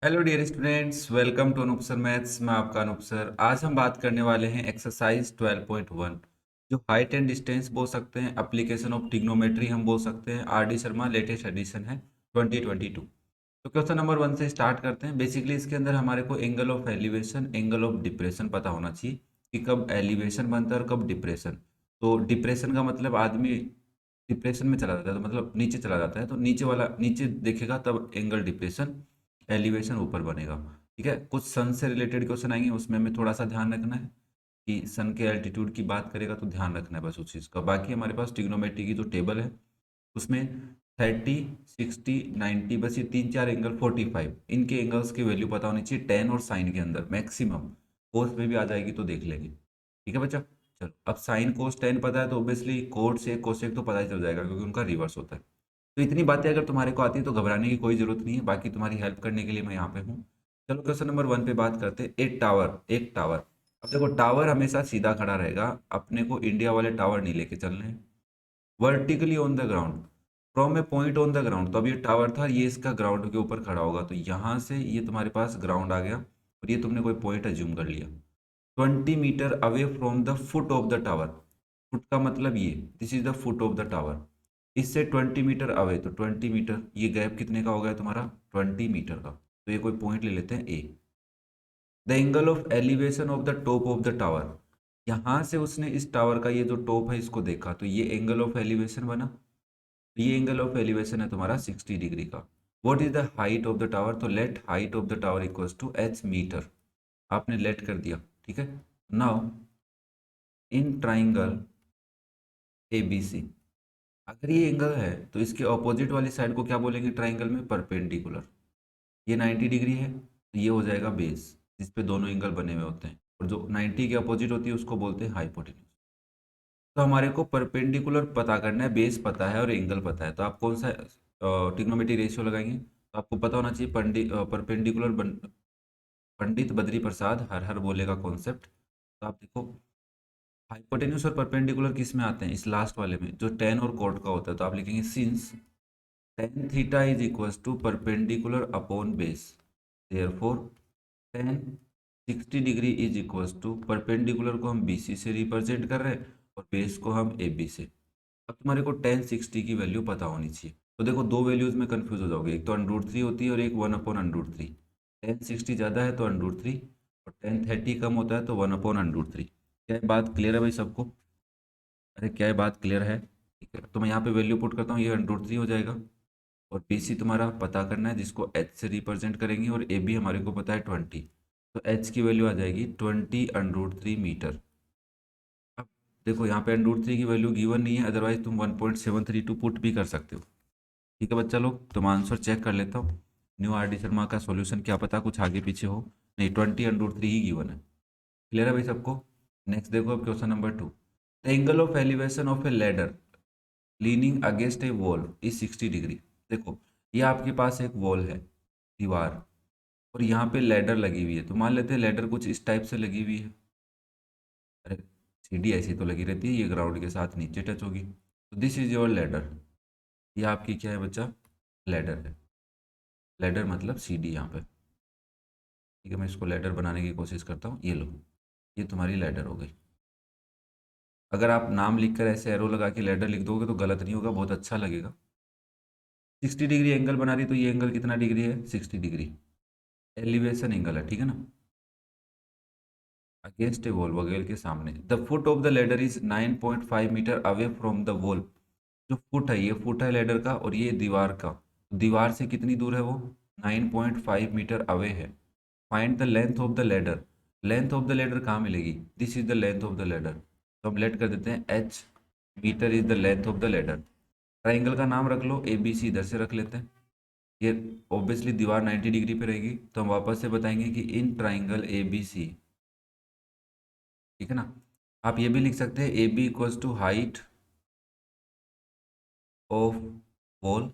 Hello dear students, welcome to Anup sir maths. मैं आपका Anoop sir. आज हम बात करने वाले हैं एक्सरसाइज 12.1, जो हाइट एंड डिस्टेंस बोल सकते हैं, एप्लीकेशन ऑफ ट्रिग्नोमेट्री हम बोल सकते हैं। R D Sharma latest edition है 2022। तो क्वेश्चन नंबर 1 से स्टार्ट करते हैं। बेसिकली इसके अंदर हमारे को angle of elevation, angle of depression पता होना चाहिए कि कब एलिवेशन बनता है और कब डिप्रेशन। तो डिप्रेशन का मतलब आदमी डिप्रेशन में चला जाता है, तो मतलब नीचे चला जाता है, तो नीचे वाला नीचे देखेगा तब एंगल डिप्रेशन, एलिवेशन ऊपर बनेगा। ठीक है, कुछ सन से रिलेटेड क्वेश्चन आएंगे, उसमें हमें थोड़ा सा ध्यान रखना है कि सन के एल्टीट्यूड की बात करेगा तो ध्यान रखना है बस उस चीज़ का। बाकी हमारे पास ट्रिग्नोमेट्री की जो टेबल है उसमें 30, 60, 90, बस ये तीन चार एंगल, 45 इनके एंगल्स की वैल्यू पता होनी चाहिए टेन और साइन के अंदर मैक्सिमम। कोस में भी आ जाएगी तो देख लेंगे। ठीक है बच्चा। चलो, अब साइन कोस टेन पता है तो ऑब्वियसली कोट से कोसेक तो पता ही चल जाएगा क्योंकि उनका रिवर्स होता है। तो इतनी बातें अगर तुम्हारे को आती है तो घबराने की कोई जरूरत नहीं है, बाकी तुम्हारी हेल्प करने के लिए मैं यहाँ पे हूँ। चलो क्वेश्चन नंबर 1 पे बात करते हैं। एक टावर। अब देखो, टावर हमेशा सीधा खड़ा रहेगा, अपने को इंडिया वाले टावर नहीं लेके चलने हैं। Vertically on the ground, from a point on the ground. तो अब ये टावर था, ये इसका ग्राउंड के ऊपर खड़ा होगा, तो यहाँ से ये तुम्हारे पास ग्राउंड आ गया और ये तुमने कोई पॉइंट अज्यूम कर लिया। 20 meter away from the foot of the tower. Foot का मतलब ये, this is the foot of the tower. इससे 20 मीटर अवे, तो 20 मीटर, ये गैप कितने का हो गया तुम्हारा? 20 मीटर का। तो ये कोई पॉइंट ले लेते हैं A. The angle of elevation of the top of the tower. यहां से उसने इस टावर का ये जो टॉप है इसको देखा, तो ये एंगल ऑफ एलिवेशन बना। तो ये एंगल ऑफ एलिवेशन है तुम्हारा 60 डिग्री का। What is the height of the tower? तो let height of the tower equals to h metre. आपने लेट कर दिया, ठीक है। Now in triangle A B C, अगर ये एंगल है तो इसके ऑपोजिट वाली साइड को क्या बोलेंगे ट्राइंगल में? परपेंडिकुलर। ये 90 डिग्री है तो ये हो जाएगा बेस, जिस पे दोनों एंगल बने हुए होते हैं, और जो 90 के अपोजिट होती है उसको बोलते हैं हाइपोटेन्यूज। तो हमारे को परपेंडिकुलर पता करना है, बेस पता है और एंगल पता है, तो आप कौन सा ट्रिग्नोमेट्री रेशियो लगाएंगे? तो आपको पता होना चाहिए परपेंडिकुलर। पंडित बद्री प्रसाद हर हर बोलेगा कॉन्सेप्ट। तो आप देखो, हाइपोटेन्यूज और परपेंडिकुलर किस में आते हैं? इस लास्ट वाले में, जो टेन और कोट का होता है। तो आप लिखेंगे since tan theta is equals to perpendicular upon base, therefore tan 60 degree is equals to, perpendicular को हम BC से रिप्रेजेंट कर रहे हैं और बेस को हम AB से। अब तुम्हारे को tan 60 की वैल्यू पता होनी चाहिए। तो देखो, दो वैल्यूज में कंफ्यूज हो जाओगे, एक तो √3 होती है और एक 1/√3। tan 60 ज़्यादा है तो √3, और tan 30 कम होता है तो 1/√3। क्या ये बात क्लियर है भाई सबको? अरे क्या ये बात क्लियर है? ठीक है, तो मैं यहाँ पे वैल्यू पुट करता हूँ, ये √3 हो जाएगा। और BC तुम्हारा पता करना है जिसको H से रिप्रेजेंट करेंगे, और AB हमारे को पता है 20। तो H की वैल्यू आ जाएगी 20√3 मीटर। अब देखो, यहाँ पे √3 की वैल्यू गिवन नहीं है, अदरवाइज तुम 1.732 पुट भी कर सकते हो। ठीक है बच्चा लोग, तो मैं आंसर चेक कर लेता हूँ। न्यू आर डी शर्मा का सॉल्यूशन, क्या पता कुछ आगे पीछे हो। नहीं, 20√3 ही गिवन है। क्लियर है भाई सबको? नेक्स्ट देखो, अब question number 2। The angle of elevation of A ladder leaning against A wall is 60 degree. देखो, ये आपके पास एक वॉल है, दीवार, और यहाँ पे लैडर लगी हुई है। तो मान लेते हैं लैडर कुछ इस टाइप से लगी हुई है। अरे, सीढ़ी ऐसी तो लगी रहती है, ये ग्राउंड के साथ नीचे टच होगी। तो दिस इज योर लैडर। ये आपकी क्या है बच्चा? लैडर है। लैडर मतलब सीढ़ी यहाँ पे। ठीक है, मैं इसको लैडर बनाने की कोशिश करता हूँ। ये लो, ये तुम्हारी लैडर हो गई। अगर आप नाम लिखकर ऐसे एरो लगा के लैडर लिख दोगे तो गलत नहीं होगा, बहुत अच्छा लगेगा। 60 डिग्री एंगल बना रही, तो ये एंगल कितना डिग्री है? 60 डिग्री एलिवेशन एंगल है, ठीक है ना। अगेंस्ट ए वॉल, वगैल के सामने। The foot of the ladder is 9.5 meter away from the wall. जो फुट है, ये फुट है लेडर का, और ये दीवार का। दीवार से कितनी दूर है वो? 9.5 मीटर अवे है। Find the length of the ladder. Length of the ladder कहाँ मिलेगी? This is the length of the ladder. तो हम लेट कर देते हैं H meter is the length of the ladder. Triangle का नाम रख लो, ABC इधर से रख लेते हैं। ये ऑब्वियसली दीवार 90 डिग्री पे रहेगी, तो हम वापस से बताएंगे कि इन ट्राइंगल ABC, ठीक है ना। आप ये भी लिख सकते हैं AB equals to height of wall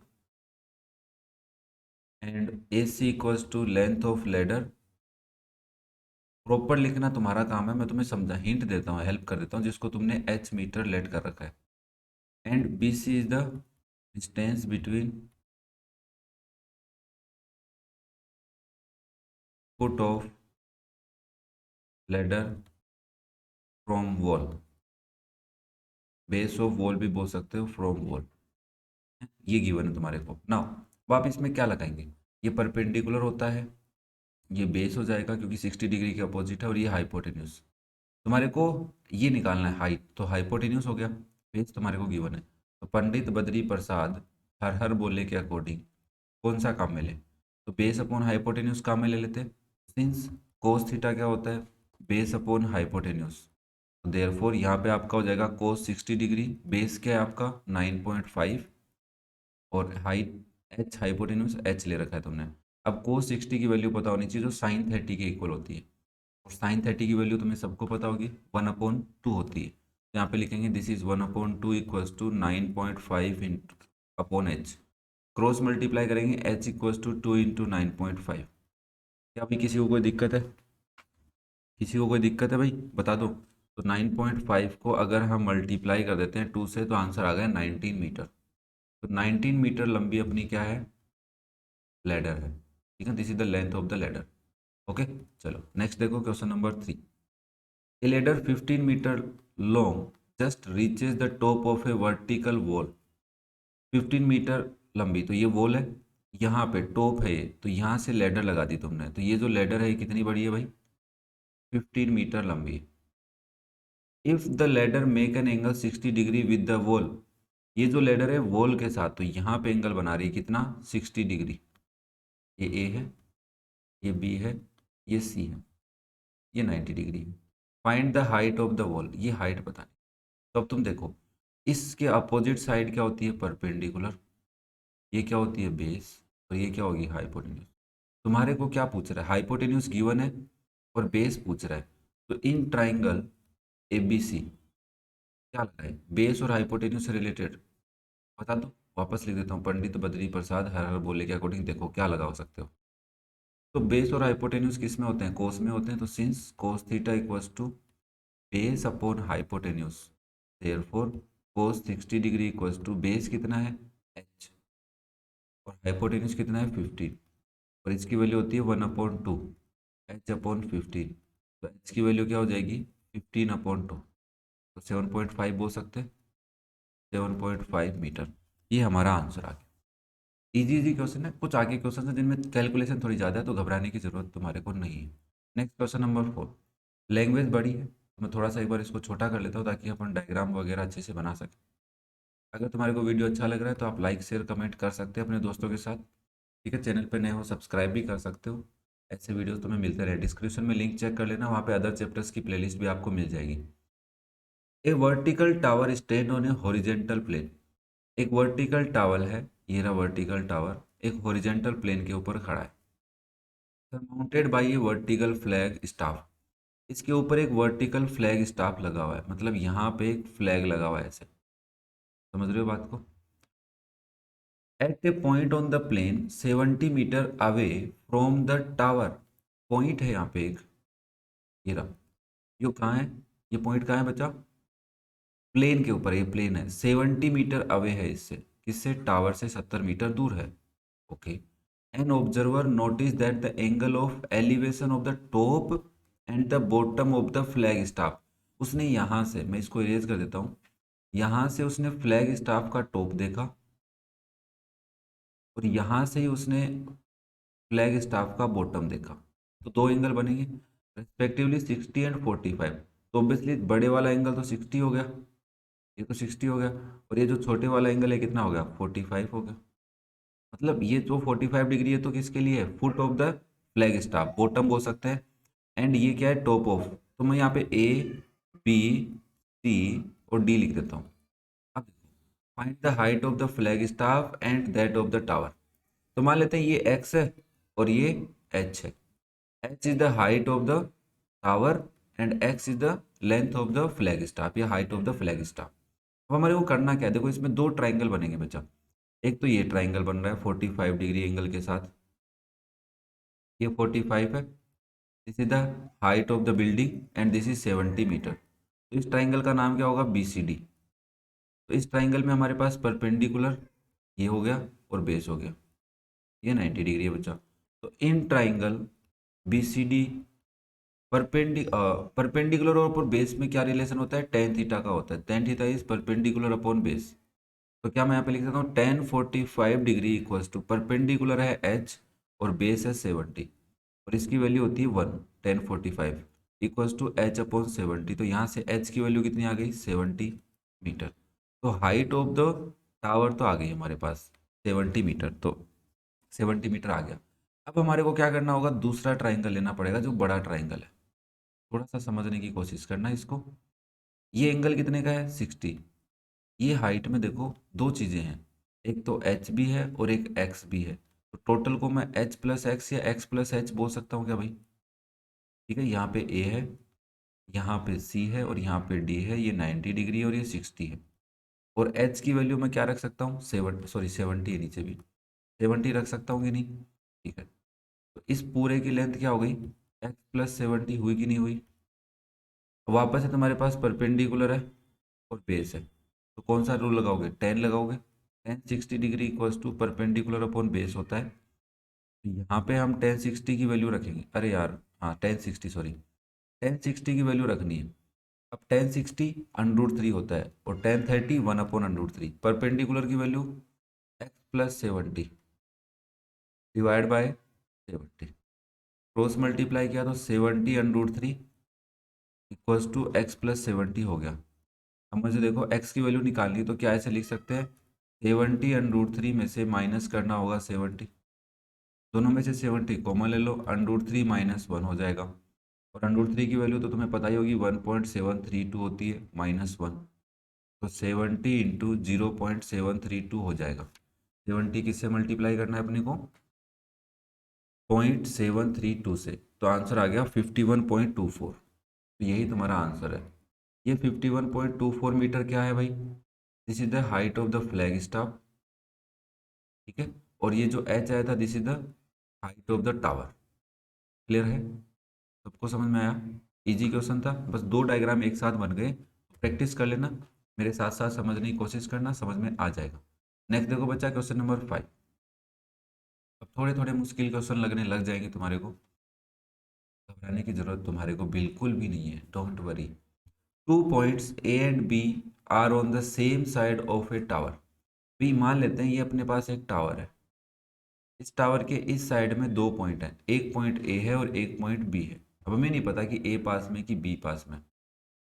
and AC equals to length of ladder. Proper लिखना तुम्हारा काम है, मैं तुम्हें समझा हिंट देता हूँ, हेल्प कर देता हूँ, जिसको तुमने H मीटर लेट कर रखा है। And BC is the distance between foot of ladder from wall, base of wall भी बोल सकते हो, फ्रॉम वॉल। ये गिवन है तुम्हारे को। नाउ अब आप इसमें क्या लगाएंगे, ये परपेंडिकुलर होता है, ये बेस हो जाएगा क्योंकि 60 डिग्री के अपोजिट है, और ये हाइपोटेन्यूज। तुम्हारे को ये निकालना है हाइट, तो हाइपोटेन्यूज हो गया, बेस तुम्हारे को गिवन है। तो पंडित बद्री प्रसाद हर हर बोले के अकॉर्डिंग कौन सा काम में ले, तो बेस अपॉन हाइपोटेन्यूज काम में ले लेते। सिंस कोस थीटा क्या होता है, बेस अपॉन हाइपोटेन्यूज, तो देयरफॉर यहाँ पे आपका हो जाएगा कोस 60 डिग्री, बेस क्या है आपका 9.5, और हाइट एच, हाइपोटेन्यूज एच ले रखा है तुमने। अब कोस 60 की वैल्यू पता होनी चाहिए जो साइन 30 के इक्वल होती है, और साइन 30 की वैल्यू तुम्हें सबको पता होगी 1/2 होती है। यहाँ पे लिखेंगे this is 1/2 equals to 9.5 into upon H, cross multiply करेंगे एच इक्वल्स टू 2 इंटू 9.5। क्या अभी किसी को कोई दिक्कत है, किसी को कोई दिक्कत है भाई बता दो। तो 9.5 को अगर हम मल्टीप्लाई कर देते हैं 2 से, तो आंसर आ गया 19 मीटर। तो 19 मीटर लंबी अपनी क्या है, लैडर है। ठीक है, this is the length of the ladder. Okay, चलो नेक्स्ट देखो question number 3। A ladder 15 meter long just reaches the top of a vertical wall। 15 metre लंबी, तो ये वॉल है, यहाँ पे टॉप है ये, तो यहाँ से लैडर लगा दी तुमने, तो ये जो लैडर है ये कितनी बड़ी है भाई, 15 मीटर लंबी। If the ladder make an angle 60 degree with the wall, ये जो लैडर है वॉल के साथ, तो यहाँ पे एंगल बना रही है कितना, 60 डिग्री। ये ए है, ये बी है, ये सी है, ये 90 डिग्री है। Find the height of the wall, ये हाइट बतानी। तो अब तुम देखो, इसके अपोजिट साइड क्या होती है, परपेंडिकुलर, ये क्या होती है, बेस, और ये क्या होगी, हाइपोटेन्यूज। तुम्हारे को क्या पूछ रहा है, हाइपोटेन्यूज गिवन है और बेस पूछ रहा है, तो इन ट्राइंगल ए बी सी क्या लगा है, बेस और हाइपोटेन्यूज से रिलेटेड बता दो। वापस लिख देता हूँ, पंडित बद्री प्रसाद हर हर बोले के अकॉर्डिंग देखो क्या लगा सकते हो। तो बेस और हाइपोटेन्यूज किस में होते हैं, कोस में होते हैं, तो since cos theta equals to base upon hypotenuse, therefore cos 60 degree equals to base कितना है, एच, और हाइपोटेन्यूज कितना है 15, और इसकी वैल्यू होती है 1/2, एच अपॉन 15। तो एच की वैल्यू क्या हो जाएगी 15/2, तो 7.5 बोल सकते हैं, 7.5 मीटर। ये हमारा आंसर आ गया। इजी इजी क्वेश्चन है, कुछ आगे क्वेश्चन है जिनमें कैलकुलेशन थोड़ी ज़्यादा है, तो घबराने की जरूरत तुम्हारे को नहीं है। Next question number 4। लैंग्वेज बड़ी है, तो मैं थोड़ा सा एक बार इसको छोटा कर लेता हूँ ताकि अपन डायग्राम वगैरह अच्छे से बना सकें। अगर तुम्हारे को वीडियो अच्छा लग रहा है तो आप लाइक शेयर कमेंट कर सकते हैं अपने दोस्तों के साथ। ठीक है, चैनल पे नए हो सब्सक्राइब भी कर सकते हो, ऐसे वीडियोस तुम्हें मिलते रहे। डिस्क्रिप्शन में लिंक चेक कर लेना, वहाँ पे अदर चैप्टर्स की प्लेलिस्ट भी आपको मिल जाएगी। A vertical tower stand on a horizontal plane, एक वर्टिकल टावर है, ये रहा वर्टिकल टावर, एक हॉरिजेंटल प्लेन के ऊपर खड़ा है, surmounted by a vertical flag staff, इसके ऊपर एक वर्टिकल फ्लैग स्टाफ लगा हुआ है, मतलब यहाँ पे एक फ्लैग लगा हुआ है ऐसे, समझ रहे हो बात को। At a point on the plane 70 meter away from the tower, point है यहाँ पे एक, ये रहा, ये कहाँ है, ये पॉइंट कहाँ है बच्चा, प्लेन के ऊपर, ये प्लेन है, 70 मीटर अवे है इससे, किससे, टावर से 70 मीटर दूर है। Okay, an observer notice that the angle of elevation of the top and the bottom of the flag staff, उसने यहाँ से, मैं इसको इरेज कर देता हूँ, यहाँ से उसने फ्लैग स्टाफ का टॉप देखा, और यहाँ से ही उसने फ्लैग स्टाफ का बॉटम देखा, तो दो एंगल बनेंगे रेस्पेक्टिवली 60 एंड 45। तो ऑब्वियसली बड़े वाला एंगल तो 60 हो गया, ये तो 60 हो गया, और ये जो छोटे वाला एंगल है कितना हो गया, 45 हो गया। मतलब ये जो 45 डिग्री है तो किसके लिए है, foot of the flag staff, bottom बोल सकते हैं, एंड ये क्या है, टॉप ऑफ। तो मैं यहाँ पे ए बी सी और डी लिख देता हूँ। अब find the height of the flag staff and that of the tower, तो मान लेते हैं ये एक्स है और ये एच है, h is the height of the tower and x is the length of the flag staff या height of the flag staff. अब हमारे को करना क्या है, देखो इसमें दो ट्राइंगल बनेंगे बच्चा, एक तो ये ट्राइंगल बन रहा है 45 डिग्री एंगल के साथ, ये 45 है, this is the height of the building and this is 70 meter, तो इस ट्राइंगल का नाम क्या होगा, बी सी डी। तो इस ट्राइंगल में हमारे पास परपेंडिकुलर ये हो गया और बेस हो गया, ये 90 डिग्री है बच्चा। तो in triangle B C D perpendicular और बेस में क्या रिलेशन होता है, टेन थीटा का होता है। Tan theta is perpendicular upon base. तो क्या मैं यहाँ पे लिख सकता हूँ 1045 डिग्री इक्वल्स टू, परपेंडिकुलर है एच और बेस है 70 और इसकी वैल्यू होती है 1, 1045 इक्वल्स टू एच अपॉन 70। तो यहाँ से एच की वैल्यू कितनी आ गई, 70 मीटर। तो हाइट ऑफ द टावर तो आ गई हमारे पास 70 मीटर, तो 70 मीटर आ गया। अब हमारे को क्या करना होगा, दूसरा ट्राइंगल लेना पड़ेगा जो बड़ा ट्राइंगल है। थोड़ा सा समझने की कोशिश करना इसको। ये एंगल कितने का है, 60। ये हाइट में देखो दो चीज़ें हैं, एक तो एच भी है और एक एक्स भी है। तो टोटल को मैं एच प्लस एक्स या एक्स प्लस एच बोल सकता हूँ क्या भाई? ठीक है, यहाँ पे ए है, यहाँ पे सी है और यहाँ पे डी है। ये 90 डिग्री और ये 60 है। और एच की वैल्यू मैं क्या रख सकता हूँ, 70 है नीचे भी, 70 रख सकता हूँ कि नहीं? ठीक है, तो इस पूरे की लेंथ क्या हो गई, एक्स प्लस 70 हुई कि नहीं हुई? वापस से तुम्हारे पास परपेंडिकुलर है और बेस है, तो कौन सा रूल लगाओगे, 10 लगाओगे। 10 60 degree equals to perpendicular upon base होता है। तो यहाँ पे हम 10 60 की वैल्यू रखेंगे, अरे यार हाँ 10 60 सॉरी, 10 60 की वैल्यू रखनी है। अब 10 60 √3 होता है और 10 30 1/√3। परपेंडिकुलर की value x plus 70 divide by 70, cross multiply किया तो 70 √3 इक्वल्स टू एक्स प्लस 70 हो गया। अब मुझे देखो एक्स की वैल्यू निकालनी है, तो क्या ऐसे लिख सकते हैं, 70 √3 में से माइनस करना होगा 70, दोनों में से 70 कॉमन ले लो, √3 -1 हो जाएगा। और √3 की वैल्यू तो तुम्हें पता ही होगी 1.732 होती है, -1। तो 70 इंटू 0.732 हो जाएगा। 70 किससे मल्टीप्लाई करना है अपने को, 0.732 से, तो आंसर आ गया 51.24। तो यही तुम्हारा आंसर है। ये 51.24 मीटर क्या है भाई, this is the height of the flag staff. ठीक है, और ये जो एच आया था this is the height of the tower. Clear है, सबको समझ में आया? इजी क्वेश्चन था, बस दो डायग्राम एक साथ बन गए। प्रैक्टिस कर लेना, मेरे साथ साथ समझने की कोशिश करना, समझ में आ जाएगा। नेक्स्ट देखो बच्चा, क्वेश्चन नंबर 5। अब थोड़े थोड़े मुश्किल क्वेश्चन लगने लग जाएंगे तुम्हारे को, घबराने की जरूरत तुम्हारे को बिल्कुल भी नहीं है, don't worry. Two points A and B are on the same side of a tower. भी मान लेते हैं ये अपने पास एक टावर है, इस टावर के इस साइड में दो पॉइंट हैं, एक पॉइंट ए है और एक पॉइंट बी है। अब हमें नहीं पता कि ए पास में कि बी पास में।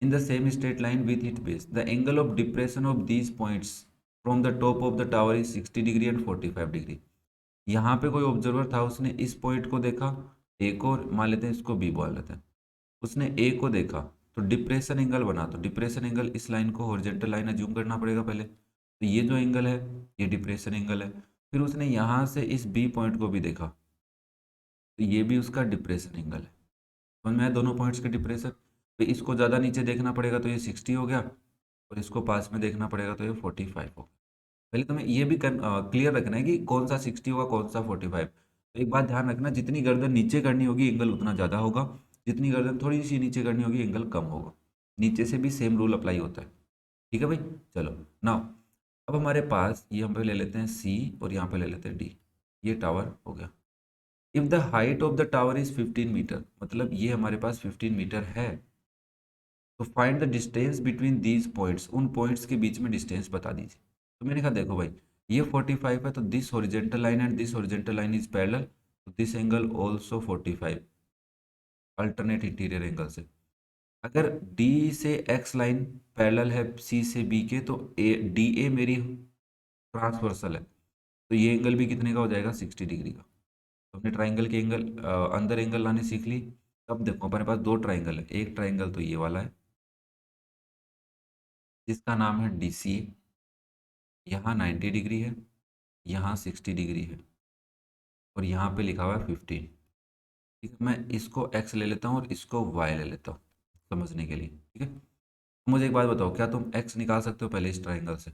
In the same straight line with it base the angle of depression of these points from the top of the tower is 60 degree and 45 degree. यहाँ पे कोई ऑब्जर्वर था, उसने इस पॉइंट को देखा, ए को मान लेते हैं, इसको बी बोल लेते हैं। उसने ए को देखा तो डिप्रेशन एंगल बना, तो डिप्रेशन एंगल इस लाइन को हॉरिजॉन्टल लाइन अज्यूम करना पड़ेगा पहले। तो ये जो एंगल है ये डिप्रेशन एंगल है। फिर उसने यहाँ से इस बी पॉइंट को भी देखा, तो ये भी उसका डिप्रेशन एंगल है। समझ में आया दोनों पॉइंट्स के डिप्रेशन। तो इसको ज़्यादा नीचे देखना पड़ेगा तो ये 60 हो गया, और इसको पास में देखना पड़ेगा तो ये 45 हो गया। पहले तुम्हें ये भी क्लियर रखना है कि कौन सा 60 होगा कौन सा 45। तो एक बात ध्यान रखना, जितनी गर्दन नीचे करनी होगी एंगल उतना ज़्यादा होगा, जितनी गर्दन थोड़ी सी नीचे करनी होगी एंगल कम होगा। नीचे से भी सेम रूल अप्लाई होता है। ठीक है भाई, चलो नाउ अब हमारे पास ये हम पे ले लेते हैं सी और यहाँ पे ले लेते हैं डी। ये टावर हो गया। If the height of the tower is 15 meter, मतलब ये हमारे पास 15 मीटर है, तो find the distance between these points, उन पॉइंट्स के बीच में डिस्टेंस बता दीजिए। तो मैंने कहा देखो भाई ये 45 है, तो this horizontal line and this horizontal line is parallel, तो this angle also 45, alternate interior angle से। अगर डी से एक्स लाइन पैरेलल है सी से बी के, तो ए डी ए मेरी ट्रांसवर्सल है, तो ये एंगल भी कितने का हो जाएगा, 60 डिग्री का। तो हमने ट्राइंगल के एंगल अंदर एंगल लाने सीख ली। अब देखो हमारे पास दो ट्राइंगल है, एक ट्राइंगल तो ये वाला है जिसका नाम है डी सी ए, यहाँ 90 डिग्री है, यहाँ 60 डिग्री है, और यहाँ पे लिखा हुआ है 15। ठीक है, मैं इसको x ले लेता हूँ और इसको y ले लेता हूँ समझने के लिए। ठीक है, मुझे एक बात बताओ, क्या तुम x निकाल सकते हो पहले इस ट्राइंगल से,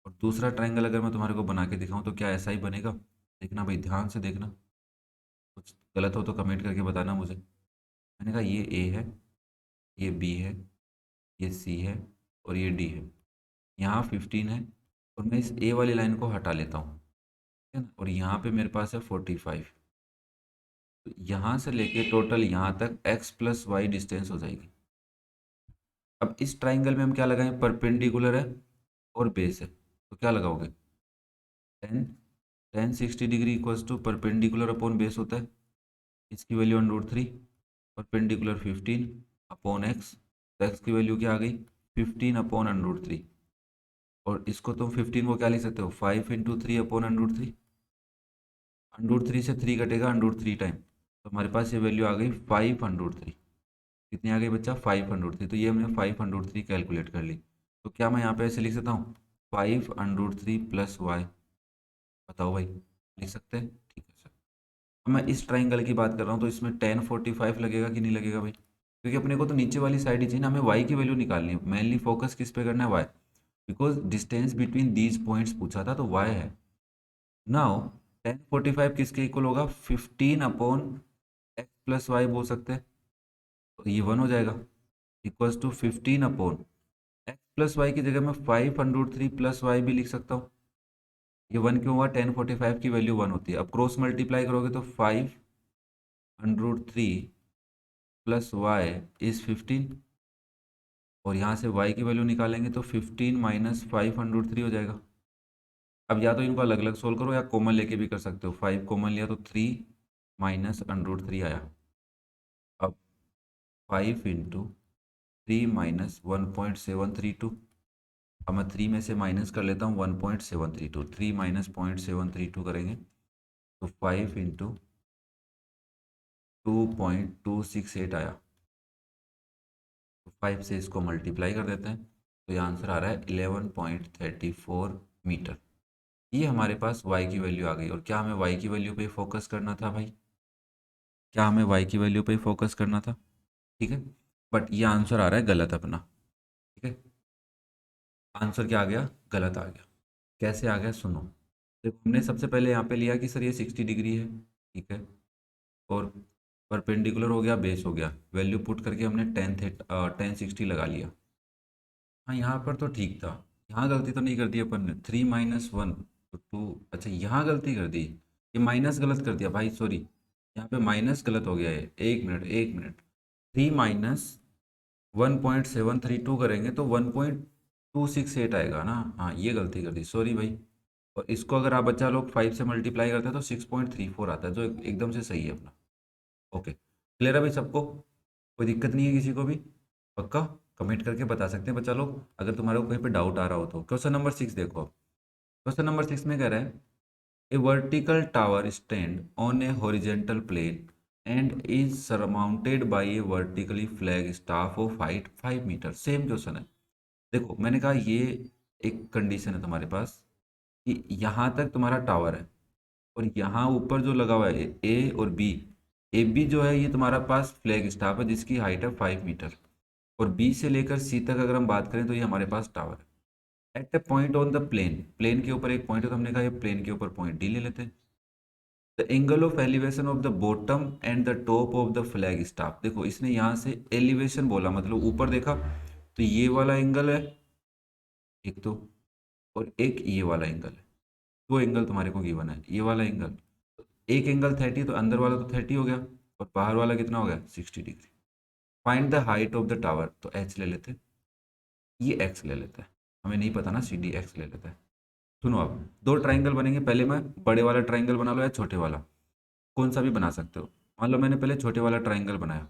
और दूसरा ट्राइंगल अगर मैं तुम्हारे को बना के दिखाऊं तो क्या ऐसा ही बनेगा? देखना भाई, ध्यान से देखना, कुछ गलत हो तो कमेंट करके बताना मुझे। मैंने कहा ये a है, ये b है, ये c है और ये d है। यहाँ 15 है, और मैं इस a वाली लाइन को हटा लेता हूँ, ठीक है ना, और यहाँ पे मेरे पास है 45। तो यहाँ से लेके टोटल यहाँ तक x प्लस वाई डिस्टेंस हो जाएगी। अब इस ट्राइंगल में हम क्या लगाएं, परपेंडिकुलर है और बेस है, तो क्या लगाओगे, tan, 60 degree equals to perpendicular upon base होता है, इसकी वैल्यू 1√3, परपेंडिकुलर 15 अपॉन एक्स, तो एक्स की वैल्यू क्या आ गई, 15/√3। और इसको तुम 15 को क्या लिख सकते हो, 5 × 3/√3, √3 से 3 कटेगा √3 टाइम, तो हमारे पास ये वैल्यू आ गई 5√3। कितनी आ गई बच्चा, 5√3। तो ये हमने 5√3 कैलकुलेट कर ली। तो क्या मैं यहाँ पे ऐसे लिख सकता हूँ, 5√3 प्लस वाई, बताओ भाई, लिख सकते हैं, ठीक है सर। अब मैं इस ट्राइंगल की बात कर रहा हूँ, तो इसमें 1045 लगेगा कि नहीं लगेगा भाई, क्योंकि अपने को तो नीचे वाली साइड ही चाहिए ना, हमें वाई की वैल्यू निकालनी है, मेनली फोकस किस पे करना है, why, because distance between these points पूछा था, तो वाई है। नाउ 1045 किसके इक्वल होगा, 15/x+y बोल सकते हैं, तो ये 1 हो जाएगा, इक्वल्स टू 15/x+y की जगह मैं 5√3 प्लस वाई भी लिख सकता हूँ। ये 1 क्यों हुआ, 1045 की वैल्यू 1 होती है। अब क्रॉस मल्टीप्लाई करोगे तो 5√3 प्लस वाई इज 15, और यहाँ से y की वैल्यू निकालेंगे तो 15 माइनस 5√3 हो जाएगा। अब या तो इनको अलग अलग सोल्व करो या कॉमन लेके भी कर सकते हो, 5 कॉमन लिया तो 3 माइनस √3 आया। अब 5 × 3 माइनस 1.732, अब मैं 3 में से माइनस कर लेता हूँ 1.732, 3 माइनस 0.732 करेंगे तो 5 × 2.268 आया। तो 5 से इसको मल्टीप्लाई कर देते हैं, तो ये आंसर आ रहा है 11.34 मीटर। ये हमारे पास y की वैल्यू आ गई। और क्या हमें y की वैल्यू पे फोकस करना था भाई, क्या हमें y की वैल्यू पे फोकस करना था, ठीक है। बट ये आंसर आ रहा है गलत अपना, ठीक है, आंसर क्या आ गया, गलत आ गया। कैसे आ गया सुनो, देखो हमने सबसे पहले यहाँ पे लिया कि सर ये 60 डिग्री है, ठीक है, और परपेंडिकुलर हो गया, बेस हो गया, वैल्यू पुट करके हमने 10 60 लगा लिया। हाँ यहाँ पर तो ठीक था, यहाँ गलती तो नहीं कर दी अपन ने, 3 - 1 तो 2, अच्छा यहाँ गलती कर दी, ये माइनस गलत कर दिया भाई, सॉरी, यहाँ पे माइनस गलत हो गया है, 1 मिनट 1 मिनट, 3 - 1.732 करेंगे तो 1.268 आएगा ना, हाँ ये गलती कर दी, सॉरी भाई। और इसको अगर आप बच्चा लोग 5 से मल्टीप्लाई करते हैं तो 6.34 आता है, जो एकदम से सही है अपना। ओके, क्लियर है भाई सबको, कोई दिक्कत नहीं है किसी को भी, पक्का कमेंट करके बता सकते हैं बच्चा लोग अगर तुम्हारे को कहीं पे डाउट आ रहा हो तो। क्वेश्चन नंबर 6 देखो, क्वेश्चन नंबर 6 में कह रहा है a vertical tower stand on a horizontal plane and is surmounted by a vertically flag staff of height 5 metre. Same question है, देखो मैंने कहा ये एक कंडीशन है तुम्हारे पास कि यहाँ तक तुम्हारा टावर है और यहाँ ऊपर जो लगा हुआ है ए और बी, ए बी जो है ये तुम्हारा पास फ्लैग स्टाफ है जिसकी हाइट है 5 मीटर, और बी से लेकर सी तक अगर हम बात करें तो ये हमारे पास टावर है। At a point on the plane, plane के ऊपर एक पॉइंट है, तो हमने कहा ये प्लेन के ऊपर पॉइंट डी ले लेते हैं। The angle of elevation of the bottom and the top of the flag staff, देखो इसने यहाँ से एलिवेशन बोला मतलब ऊपर देखा, तो ये वाला एंगल है एक तो, और एक ये वाला एंगल है, दो एंगल तुम्हारे को गिवन है, ये वाला एंगल, एक एंगल 30, तो अंदर वाला तो 30 हो गया और बाहर वाला कितना हो गया 60 degree. Find the height of the tower, तो एच ले लेते हैं, ये एक्स ले लेता है, हमें नहीं पता ना, सी डी एक्स ले लेता है। सुनो अब दो ट्राइंगल बनेंगे, पहले मैं बड़े वाला ट्राइंगल बना लो या छोटे वाला, कौन सा भी बना सकते हो। मान लो मैंने पहले छोटे वाला ट्राइंगल बनाया,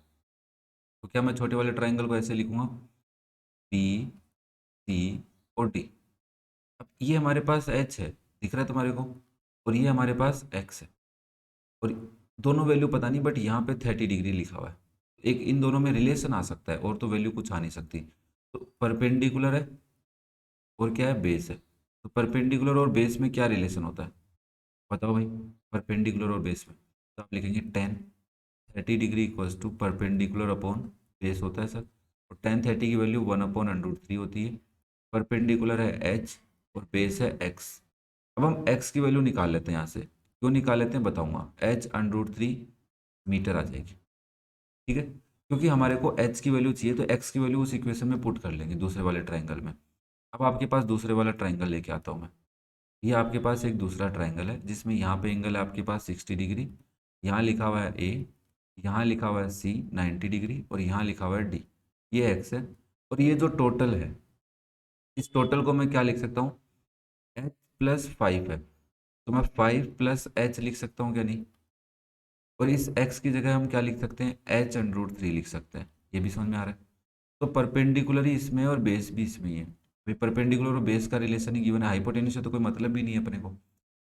तो क्या मैं छोटे वाले ट्राइंगल को ऐसे लिखूंगा, बी सी और डी। अब ये हमारे पास एच है, दिख रहा है तुम्हारे को, और ये हमारे पास एक्स है, और दोनों वैल्यू पता नहीं, बट यहाँ पे 30 डिग्री लिखा हुआ है, एक इन दोनों में रिलेशन आ सकता है और तो वैल्यू कुछ आ नहीं सकती। तो परपेंडिकुलर है और क्या है, बेस है, तो परपेंडिकुलर और बेस में क्या रिलेशन होता है, बताओ भाई, परपेंडिकुलर और बेस में, तो आप लिखेंगे 10 30 degree equals to perpendicular upon base होता है सर, और 10 30 की वैल्यू 1/√3 होती है, परपेंडिकुलर है एच और बेस है एक्स। अब हम एक्स की वैल्यू निकाल लेते हैं यहाँ से, क्यों निकाल लेते हैं बताऊंगा, h√3 मीटर आ जाएगी, ठीक है, क्योंकि हमारे को एच की वैल्यू चाहिए, तो एक्स की वैल्यू उस इक्वेशन में पुट कर लेंगे दूसरे वाले ट्राइंगल में। अब आपके पास दूसरे वाला ट्राइंगल लेके आता हूँ मैं, ये आपके पास एक दूसरा ट्राइंगल है जिसमें यहाँ पे एंगल है आपके पास 60 डिग्री, यहाँ लिखा हुआ है ए यहाँ लिखा हुआ है सी 90 डिग्री और यहाँ लिखा हुआ है डी, ये एक्स है। और ये जो टोटल है, इस टोटल को मैं क्या लिख सकता हूँ, एच प्लस 5 है, तो मैं 5 प्लस एच लिख सकता हूँ क्या, नहीं। और इस x की जगह हम क्या लिख सकते हैं, एच अंडर रूट 3 लिख सकते हैं। ये भी समझ में आ रहा है। तो परपेंडिकुलर ही इसमें और बेस भी इसमें ही है भाई। परपेंडिकुलर और बेस का रिलेशन ही गिवन है, हाइपोटेन्यूज से तो कोई मतलब भी नहीं है अपने को।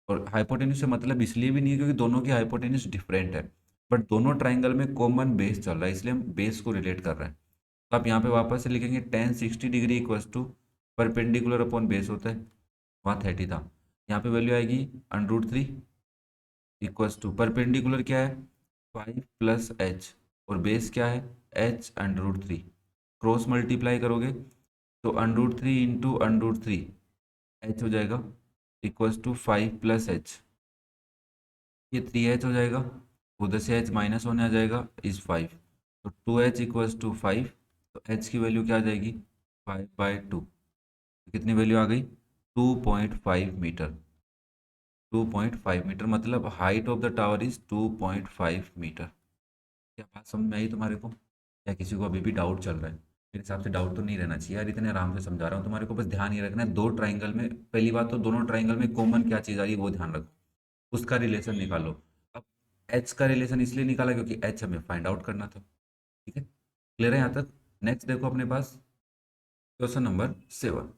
और हाइपोटेन्यूज से मतलब इसलिए भी नहीं है क्योंकि दोनों की हाइपोटेन्यूज डिफरेंट है, बट दोनों ट्राइंगल में कॉमन बेस चल रहा है, इसलिए हम बेस को रिलेट कर रहे हैं। तो आप यहाँ पे वापस से लिखेंगे tan 60 degree equals to perpendicular upon base होता है, वहाँ 30 था, यहाँ पे वैल्यू आएगी under root 3 equals to perpendicular क्या है 5 प्लस एच और बेस क्या है H under root 3। Cross multiply करोगे तो under root 3 into under root 3 H हो जाएगा इक्वल्स टू 5 प्लस एच, ये 3 एच हो जाएगा, उधर से एच माइनस होने आ जाएगा इज 5, तो 2 एच इक्वल्स टू 5। तो एच की वैल्यू क्या आ जाएगी 5/2, कितनी वैल्यू आ गई 2.5 मीटर। 2.5 मीटर मतलब height of the tower is 2.5 meter. क्या बात समझ में आई तुम्हारे को, या किसी को अभी भी डाउट चल रहा है? मेरे हिसाब से डाउट तो नहीं रहना चाहिए यार, इतने आराम से समझा रहा हूँ तुम्हारे को, बस ध्यान ये रखना है दो ट्राइंगल में, पहली बात तो दोनों ट्राइंगल में कॉमन क्या चीज़ आ रही है वो ध्यान रखो, उसका रिलेशन निकालो। अब एच का रिलेशन इसलिए निकाला क्योंकि एच हमें फाइंड आउट करना था। ठीक है, क्लियर है यहाँ तक। नेक्स्ट देखो अपने पास question number 7।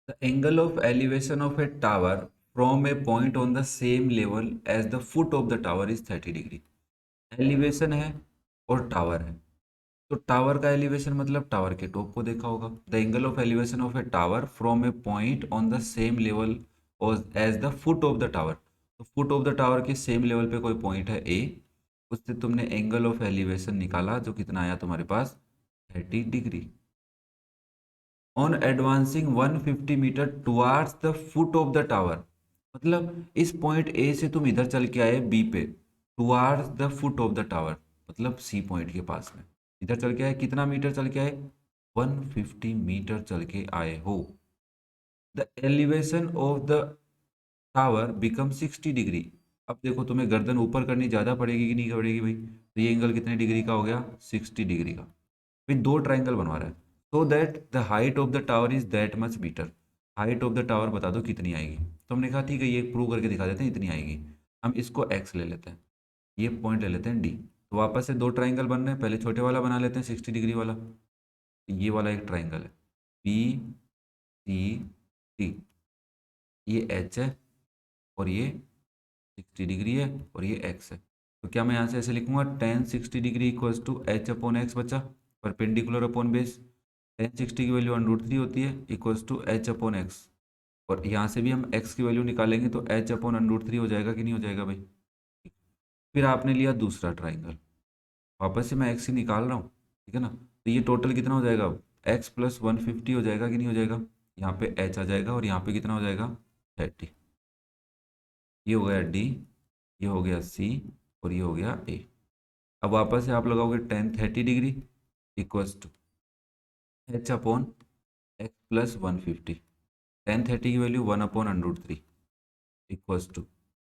The angle of elevation of a tower from a point on the same level as the foot of the tower is 30 degree. Elevation है और टावर है, तो टावर का एलिवेशन मतलब टावर के टॉप को देखा होगा। The angle of elevation of a tower from a point on the same level as the foot of the tower, तो फुट ऑफ द टावर के सेम लेवल पे कोई पॉइंट है ए, उससे तुमने एंगल ऑफ एलिवेशन निकाला जो कितना आया तुम्हारे पास 30 डिग्री। On advancing 150 meter towards the foot of the tower, मतलब इस पॉइंट ए से तुम इधर चल के आए बी पे, towards the foot of the tower मतलब सी पॉइंट के पास में इधर चल के आए, कितना मीटर चल के आए 150 मीटर चल के आए हो। The elevation of the tower become 60 degree. अब देखो तुम्हें गर्दन ऊपर करनी ज़्यादा पड़ेगी कि नहीं पड़ेगी भाई, तो ये एंगल कितने डिग्री का हो गया 60 डिग्री का। फिर दो ट्राइंगल बनवा रहा है, so that the height of the tower is that much meter. Height of the tower बता दो कितनी आएगी, तो हमने कहा ठीक है ये प्रूव करके दिखा देते हैं इतनी आएगी। हम इसको एक्स ले लेते हैं, ये पॉइंट ले लेते हैं डी। तो वापस से दो ट्राइंगल बन रहे हैं, पहले छोटे वाला बना लेते हैं 60 डिग्री वाला। ये वाला एक ट्राइंगल है पी सी टी, ये एच है और ये 60 डिग्री है और ये एक्स है। तो क्या मैं यहाँ से ऐसे लिखूंगा tan 60 degree equals to H upon X बचा, परपेंडिकुलर अपॉन बेस, टेन 60 की वैल्यू अंडर रूट 3 होती है equals to H upon X, और यहाँ से भी हम एक्स की वैल्यू निकालेंगे तो एच अपॉन अंडर रूट 3 हो जाएगा कि नहीं हो जाएगा भाई। फिर आपने लिया दूसरा ट्राइंगल, वापस से मैं एक्स ही निकाल रहा हूँ, ठीक है ना। तो ये टोटल कितना हो जाएगा एक्स प्लस 150 हो जाएगा कि नहीं हो जाएगा, यहाँ पे एच आ जाएगा और यहाँ पे कितना हो जाएगा 30। ये हो गया डी, ये हो गया सी और ये हो गया ए। अब वापस से आप लगाओगे tan 30 degree equals to H upon X plus 150, tan 30 की value 1/√3 equals to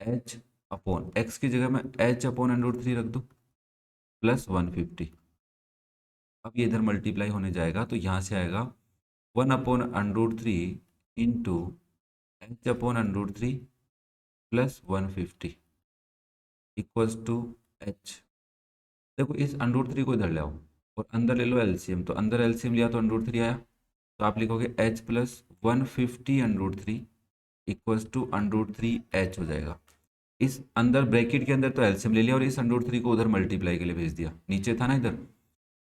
H upon X की जगह में एच अपॉन √3 रख दो प्लस 150। अब ये इधर मल्टीप्लाई होने जाएगा तो यहाँ से आएगा 1/√3 into H upon √3 plus 150 equals to H. देखो इस √3 को इधर ले आओ और अंदर ले लो एलसीएम, तो अंदर एलसीएम लिया तो √3 आया, तो आप लिखोगे H plus 150 √3 equals to √3 H हो जाएगा। इस अंदर ब्रैकेट के अंदर तो एलसीएम ले लिया और इस √3 को उधर मल्टीप्लाई के लिए भेज दिया, नीचे था ना इधर।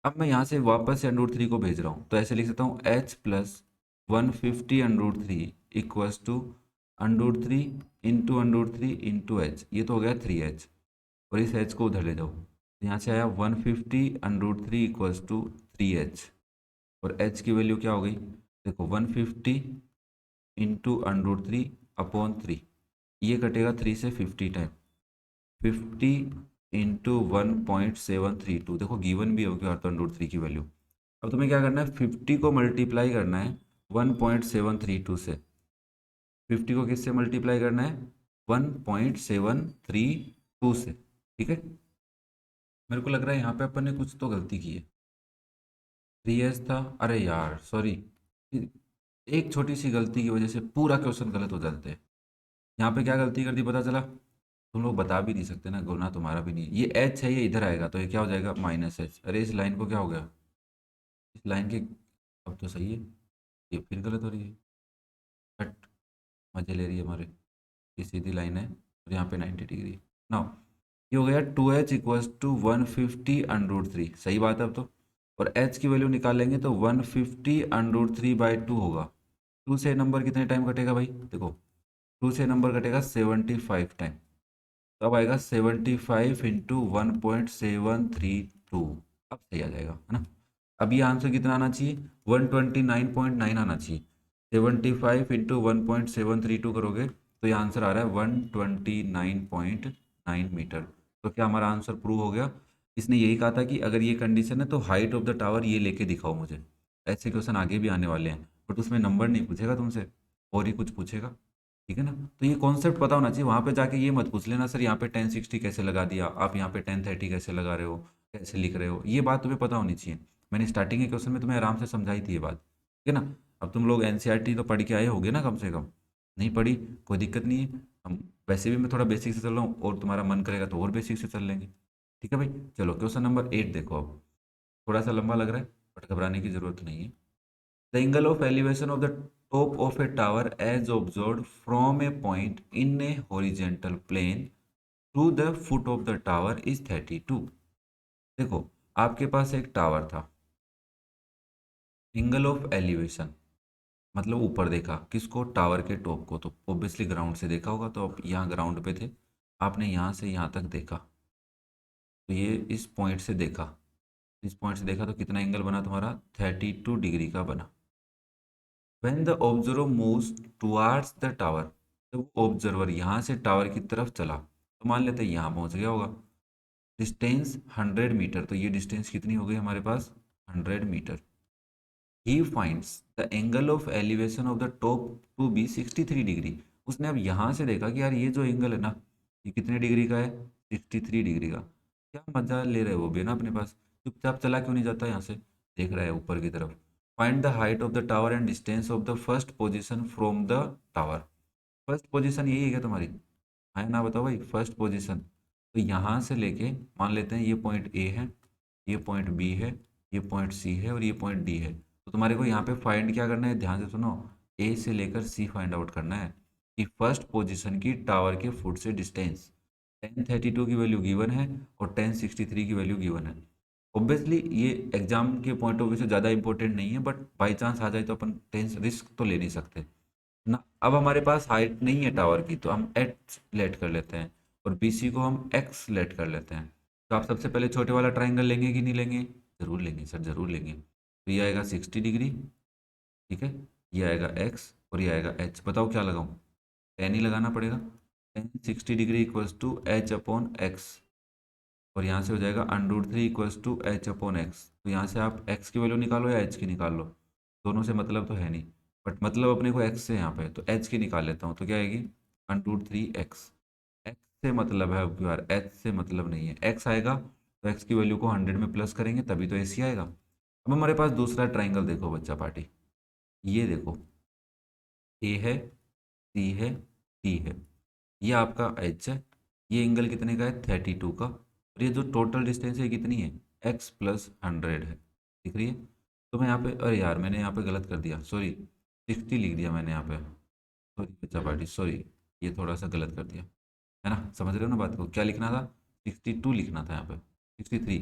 अब मैं यहाँ से वापस से √3 को भेज रहा हूँ, तो ऐसे लिख सकता हूँ H plus 150 √3 equals to √3 into √3 into H, ये तो हो गया 3h, और इस एच को उधर ले जाओ, तो यहाँ से आया 150 √3 इक्वल्स टू 3h, और h की वैल्यू क्या हो गई देखो 150 इंटू √3 अपॉन 3, ये कटेगा 3 से 50 टाइम, 50 इंटू 1.732, देखो गिवन भी होगी और तो √3 की वैल्यू। अब तुम्हें क्या करना है 50 को मल्टीप्लाई करना है 1.732 से, 50 को किससे मल्टीप्लाई करना है 1.732 से, ठीक है, मेरे को लग रहा है यहाँ पे अपन ने कुछ तो गलती की है। 3s था, अरे यार सॉरी, एक छोटी सी गलती की वजह से पूरा क्वेश्चन गलत हो जाते हैं। यहाँ पे क्या गलती कर दी पता चला, तुम लोग बता भी नहीं सकते ना, गुना तुम्हारा भी नहीं है। ये एच है, ये इधर आएगा तो ये क्या हो जाएगा माइनस एच। अरे इस लाइन को क्या हो गया, इस लाइन के, अब तो सही है, ये फिर गलत हो रही है। हट, मजे ले रही है हमारे, ये सीधी लाइन है और यहाँ पे 90 डिग्री। नाउ ये हो गया 2h इक्वल्स टू 150√3, सही बात है अब तो। और h की वैल्यू निकालेंगे तो 150√3/2 होगा। 2 से नंबर कितने टाइम कटेगा भाई, देखो 2 से नंबर कटेगा 75 टाइम, तो अब आएगा 75 × 1.732। अब सही आ जाएगा है ना। अब ये आंसर कितना आना चाहिए, 129.9 आना चाहिए। 75 × 1.732 करोगे तो ये आंसर आ रहा है 129.9 मीटर। तो क्या हमारा आंसर प्रूव हो गया। इसने यही कहा था कि अगर ये कंडीशन है तो हाइट ऑफ द टावर ये लेके दिखाओ मुझे। ऐसे क्वेश्चन आगे भी आने वाले हैं, बट उसमें नंबर नहीं पूछेगा तुमसे, और ही कुछ पूछेगा। ठीक है ना, तो ये कॉन्सेप्ट पता होना चाहिए। वहां पे जाके ये मत पूछ लेना सर यहाँ पे 1060 कैसे लगा दिया, आप यहाँ पे 1030 कैसे लगा रहे हो, कैसे लिख रहे हो, ये बात तुम्हें पता होनी चाहिए। मैंने स्टार्टिंग के क्वेश्चन में तुम्हें आराम से समझाई थी ये बात, ठीक है ना। अब तुम लोग एनसीईआरटी तो पढ़ के आए होगे ना कम से कम, नहीं पढ़ी कोई दिक्कत नहीं है। हम वैसे भी मैं थोड़ा बेसिक से चल रहा हूँ, और तुम्हारा मन करेगा तो और बेसिक से चल लेंगे। ठीक है भाई, चलो क्वेश्चन नंबर 8 देखो। अब थोड़ा सा लंबा लग रहा है, बट घबराने की जरूरत नहीं है। The angle of elevation of the top of a tower as observed from a point in a horizontal plane to the foot of the tower is 32। देखो, आपके पास एक टावर था, एंगल ऑफ एलिवेशन मतलब ऊपर देखा किसको, टावर के top को, तो ऑब्वियसली ग्राउंड से देखा होगा, तो आप यहाँ ग्राउंड पे थे, आपने यहाँ से यहाँ तक देखा, तो ये इस पॉइंट से देखा, इस पॉइंट से देखा तो कितना एंगल बना तुम्हारा, 32 डिग्री का बना। When the observer moves towards the tower, जब ऑब्जर्वर यहाँ से टावर की तरफ चला तो मान लेते हैं यहाँ पहुँच गया होगा। डिस्टेंस 100 मीटर, तो ये डिस्टेंस कितनी हो गई हमारे पास, 100 meter. He finds the angle of elevation of the top to be 63 degree. उसने अब यहाँ से देखा कि यार ये जो एंगल है ना, ये कितने डिग्री का है, 63 डिग्री का। क्या मजा ले रहे हो वो भी ना अपने पास, चुपचाप चला क्यों नहीं जाता यहाँ से, देख रहा है ऊपर की तरफ। Find the height of the tower and distance of the first position from the tower. First position यही है क्या तुम्हारी, है ना, बताओ भाई फर्स्ट पोजिशन। तो यहाँ से लेके मान लेते हैं ये पॉइंट ए है, ये पॉइंट बी है, ये पॉइंट सी है और ये पॉइंट डी है। तो तुम्हारे को यहाँ पे फाइंड क्या करना है, ध्यान से सुनो, ए से लेकर सी फाइंड आउट करना है कि फर्स्ट पोजीशन की टावर के फुट से डिस्टेंस। 1032 की वैल्यू गिवन है और 1063 की वैल्यू गिवन है। ऑब्वियसली ये एग्जाम के पॉइंट ऑफ व्यू से ज़्यादा इंपॉर्टेंट नहीं है, बट बाई चांस आ जाए तो अपन टेंस रिस्क तो ले नहीं सकते ना। अब हमारे पास हाइट नहीं है टावर की, तो हम एच लेट कर लेते हैं और बीसी को हम एक्स लेट कर लेते हैं। तो आप सबसे पहले छोटे वाला ट्राइंगल लेंगे कि नहीं लेंगे, जरूर लेंगे सर, जरूर लेंगे। तो ये आएगा 60 डिग्री, ठीक है, ये आएगा एक्स और ये आएगा एच। बताओ क्या लगाऊं, टेन ही लगाना पड़ेगा। 1060 degree equals to H upon X, और यहाँ से हो जाएगा √3 equals to H upon X. तो यहाँ से आप एक्स की वैल्यू निकालो या एच की निकाल लो, दोनों से मतलब तो है नहीं, बट मतलब अपने को एक्स से यहाँ पे, तो एच की निकाल लेता हूँ, तो क्या आएगी √3 एक्स। एक्स से मतलब है, अब यार एच से मतलब नहीं है, एक्स आएगा तो एक्स की वैल्यू को 100 में प्लस करेंगे तभी तो एसी आएगा। अब हमारे पास दूसरा ट्राइंगल देखो बच्चा पार्टी, ये देखो, ए है, सी है, डी है, ये आपका एच है, ये एंगल कितने का है, 32 का, और ये जो टोटल डिस्टेंस है कितनी है, एक्स प्लस 100 है, दिख रही है। तो मैं यहाँ पे, अरे यार मैंने यहाँ पे गलत कर दिया, सॉरी 60 लिख दिया मैंने यहाँ पे, सॉरी बच्चा पार्टी सॉरी, ये थोड़ा सा गलत कर दिया, है ना, समझ रहे हो ना बात को, क्या लिखना था, 62 लिखना था यहाँ पे, 63।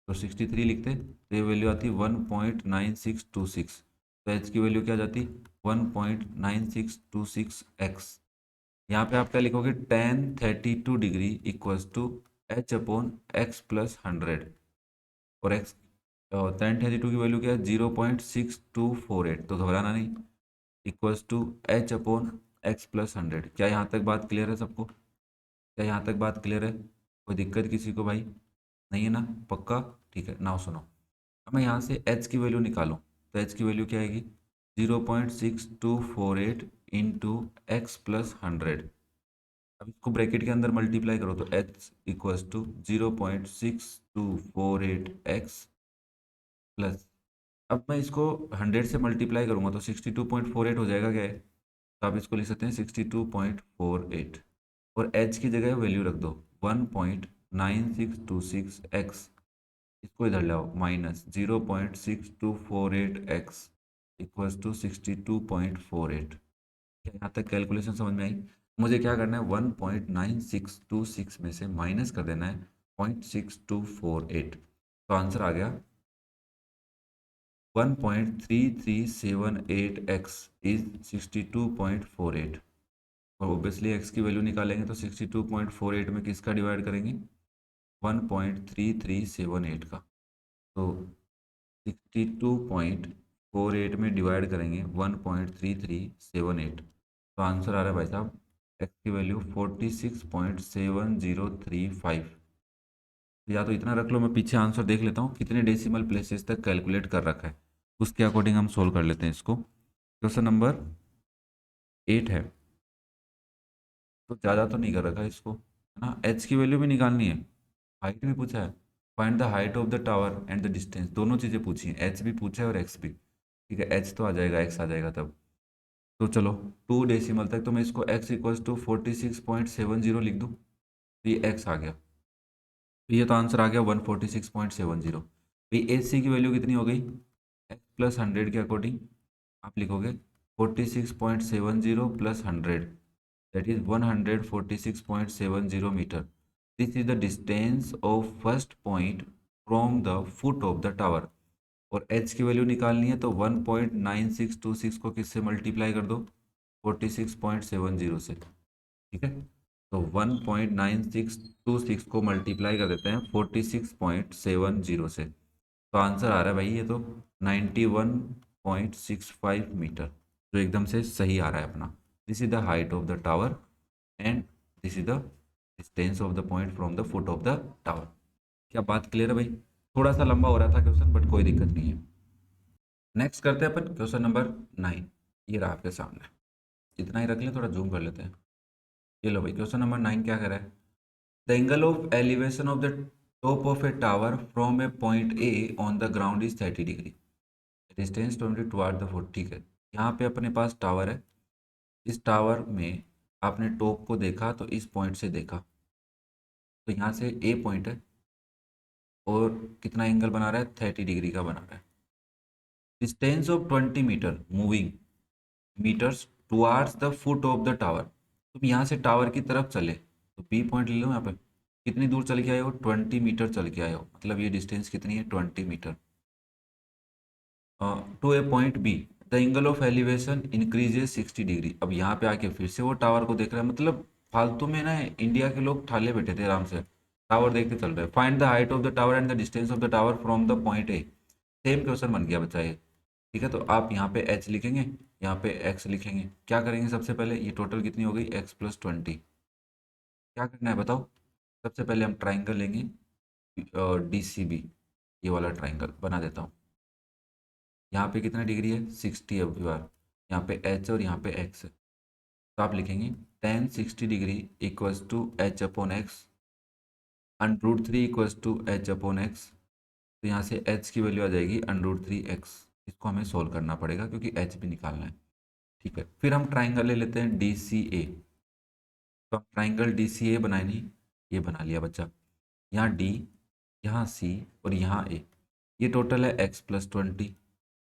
तो 63 लिखते तो ये वैल्यू आती 1.9626, तो एच की वैल्यू क्या आ जाती, 1.9626 एक्स। यहाँ पे आप क्या लिखोगे, 1032 degree equals to H upon X plus 100, और एक्स 1032 की वैल्यू क्या है, 0.6248, तो घबराना नहीं, equals to H upon X plus 100। क्या यहाँ तक बात क्लियर है सबको, क्या यहाँ तक बात क्लियर है, कोई दिक्कत किसी को भाई, नहीं है ना, पक्का, ठीक है। नाउ सुनो, अब मैं यहाँ से एच की वैल्यू निकालूँ तो एच की वैल्यू क्या आएगी, 0.6248 इंटू एक्स प्लस 100, अब इसको ब्रैकेट के अंदर मल्टीप्लाई करो तो h equals to 0.6248x plus, अब मैं इसको 100 से मल्टीप्लाई करूंगा तो 62.48 हो जाएगा क्या है, तो आप इसको लिख सकते हैं 62.48 और h की जगह वैल्यू रख दो 1.9626x, इसको इधर लाओ माइनस 0.6248x इक्वल्स टू 62.48। क्या यहाँ तक कैलकुलेशन समझ में आई? मुझे क्या करना है 1.9626 में से माइनस कर देना है 0.6248, तो आंसर आ गया 1.3378x इज 62.48। और ऑब्वियसली x की वैल्यू निकालेंगे तो 62.48 में किसका डिवाइड करेंगे 1.3378 का, तो 62.48 में डिवाइड करेंगे 1.3378, तो आंसर आ रहा है भाई साहब x की वैल्यू 46.7035। या तो इतना रख लो, मैं पीछे आंसर देख लेता हूँ कितने डेसिमल प्लेसेस तक कैलकुलेट कर रखा है, उसके अकॉर्डिंग हम सोल्व कर लेते हैं इसको। क्वेश्चन नंबर 8 है, तो ज़्यादा तो नहीं कर रखा है इसको, है ना। एच की वैल्यू भी निकालनी है, हाइट भी पूछा है, find the height of the tower and the distance, दोनों चीज़ें पूछी हैं, एच भी पूछा है और एक्स भी। ठीक है, एच तो आ जाएगा, एक्स आ जाएगा तब। तो चलो 2 डेसिमल तक, तो मैं इसको एक्स इक्वल्स टू 46.70 लिख दूँ, तो ये एक्स आ गया, तो ये तो आंसर आ गया 146.70। भाई एच सी की वैल्यू कितनी हो गई, एक्स प्लस 100 के अकॉर्डिंग आप लिखोगे 46.70 plus 100, that is 146.70 meter. This is the distance of first point from the foot of the tower। और h की वैल्यू निकालनी है तो 1.9626 को किससे मल्टीप्लाई कर दो 46.70 से। ठीक है, तो 1.9626 को मल्टीप्लाई कर देते हैं 46.70 से, तो आंसर आ रहा है भाई ये तो 91.65 मीटर, जो एकदम से सही आ रहा है अपना। This is the height of the tower and this is the distance of the point from the foot of the tower. क्या बात क्लियर है भाई? थोड़ा सा लंबा हो रहा था क्वेश्चन, बट कोई दिक्कत नहीं है। नेक्स्ट करते हैं अपन क्वेश्चन नंबर 9, ये रहा आपके सामने, इतना ही रख लें, थोड़ा जूम कर लेते हैं। ये लो भाई, क्वेश्चन नंबर 9 क्या कर रहा है, the angle of elevation of the top of a tower from a point A on the ground is 30 degree, distance 20 toward the foot. ठीक है, यहाँ पे अपने पास टावर है, इस टावर में आपने टॉप को देखा तो इस पॉइंट से देखा, तो यहाँ से ए पॉइंट है और कितना एंगल बना रहा है 30 डिग्री का बना रहा है। Distance of 20 meter moving meters towards the foot of the tower, तुम यहाँ से टावर की तरफ चले तो बी पॉइंट ले लो, यहाँ पे कितनी दूर चल के आए हो 20 मीटर चल के आए हो, मतलब ये डिस्टेंस कितनी है 20 meter. To a point B the angle of elevation increases 60 degree, अब यहाँ पे आके फिर से वो टावर को देख रहा है, मतलब फालतू में ना इंडिया के लोग ठाले बैठे थे आराम से, टावर देखते चल रहे। Find the height of the tower and the distance of the tower from the point A, same question बन गया बच्चा ये। ठीक है, तो आप यहाँ पे एच लिखेंगे, यहाँ पे एक्स लिखेंगे, क्या करेंगे सबसे पहले, ये टोटल कितनी हो गई x+20, क्या करना है बताओ। सबसे पहले हम ट्राइंगल लेंगे DCB, ये वाला ट्राइंगल बना देता हूँ। यहाँ पे कितना डिग्री है 60 अब बार, यहाँ पे h और यहाँ पे x है, तो आप लिखेंगे tan 60 degree equals to h/x, √3 equals to h/x, तो यहाँ से h की वैल्यू आ जाएगी √3x। इसको हमें सोल्व करना पड़ेगा क्योंकि h भी निकालना है। ठीक है, फिर हम ट्राइंगल ले लेते हैं DCA, तो हम ट्राइंगल DCA बनाए नहीं, ये बना लिया बच्चा, यहाँ D, यहाँ C और यहाँ A, ये टोटल है x+20,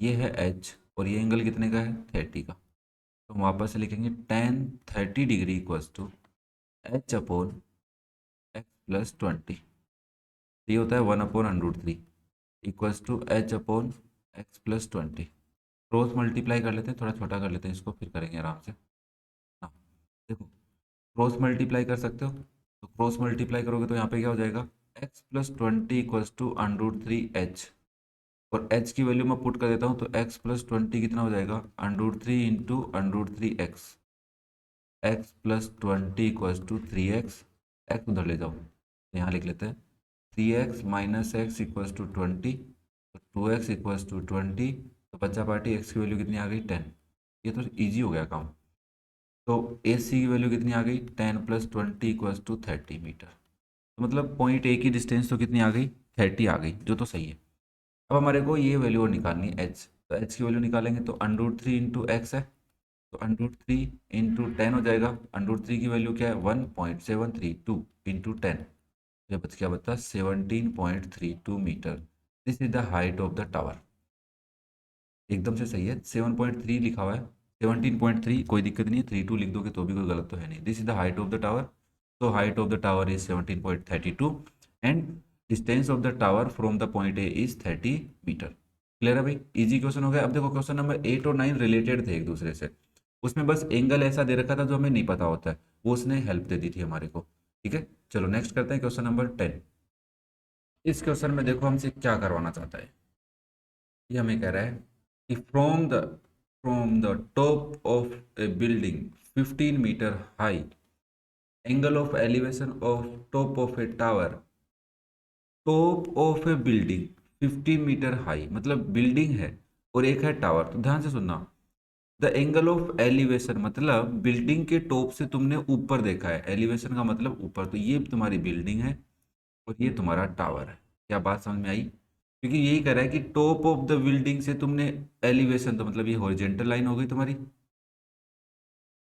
ये है h और ये एंगल कितने का है 30 का, तो हम वापस से लिखेंगे tan 30 degree equals to h/x+20, ये होता है 1/√3 equals to h/x+20। Cross multiply कर लेते हैं, थोड़ा छोटा कर लेते हैं इसको, फिर करेंगे आराम से। हाँ देखो, क्रॉस मल्टीप्लाई कर सकते हो, तो क्रॉस मल्टीप्लाई करोगे तो यहाँ पे क्या हो जाएगा x+20 इक्वल्स टू √3h, और h की वैल्यू मैं पुट कर देता हूँ तो x+20 कितना हो जाएगा √3 into √3x, x+20 equals to 3x, x उधर ले जाओ तो यहाँ लिख लेते हैं 3x minus x equals to 20, तो 2x इक्वल्स टू 20, तो बच्चा पार्टी x की वैल्यू कितनी आ गई 10। ये तो इजी हो गया काम। तो ए सी की वैल्यू कितनी आ गई, 10 + 20 = 30 मीटर। तो मतलब पॉइंट ए की डिस्टेंस तो कितनी आ गई, 30 आ गई, जो तो सही है। अब हमारे को ये वैल्यू और निकालनी है एच, तो एच की वैल्यू निकालेंगे तो √3 इंटू एक्स है, तो √3 इंटू 10 हो जाएगा। √3 की वैल्यू क्या है, 1.732 इंटू 10, ये बच क्या बता, 17.32 meter. This is the height of the tower. एकदम से सही है, 7.3 लिखा हुआ है, 17.3 कोई दिक्कत नहीं है, 32 लिख दोगे तो भी कोई गलत तो है नहीं। This is the height of the tower, so height of the tower is 17.32 and distance of the tower from the point A is 30 meter. Clear है भाई, इजी क्वेश्चन हो गया। अब देखो क्वेश्चन नंबर 8 और 9 रिलेटेड थे एक दूसरे से, उसमें बस एंगल ऐसा दे रखा था जो हमें नहीं पता होता है, वो उसने हेल्प दे दी थी हमारे को। ठीक है, चलो नेक्स्ट करते हैं क्वेश्चन नंबर 10। इस क्वेश्चन में देखो हमसे क्या करवाना चाहता है, ये हमें कह रहा है कि from the top of a building 15 meter high, angle of elevation of top of a tower, top of a building 15 meter high, मतलब बिल्डिंग है और एक है टावर। तो ध्यान से सुनना, द एंगल ऑफ एलिवेशन मतलब बिल्डिंग के टॉप से तुमने ऊपर देखा है, एलिवेशन का मतलब ऊपर, तो ये तुम्हारी बिल्डिंग है और ये तुम्हारा टावर है। क्या बात समझ में आई, क्योंकि यही कह रहा है कि टॉप ऑफ द बिल्डिंग से तुमने एलिवेशन, तो मतलब ये हॉरिजेंटल लाइन हो गई तुम्हारी,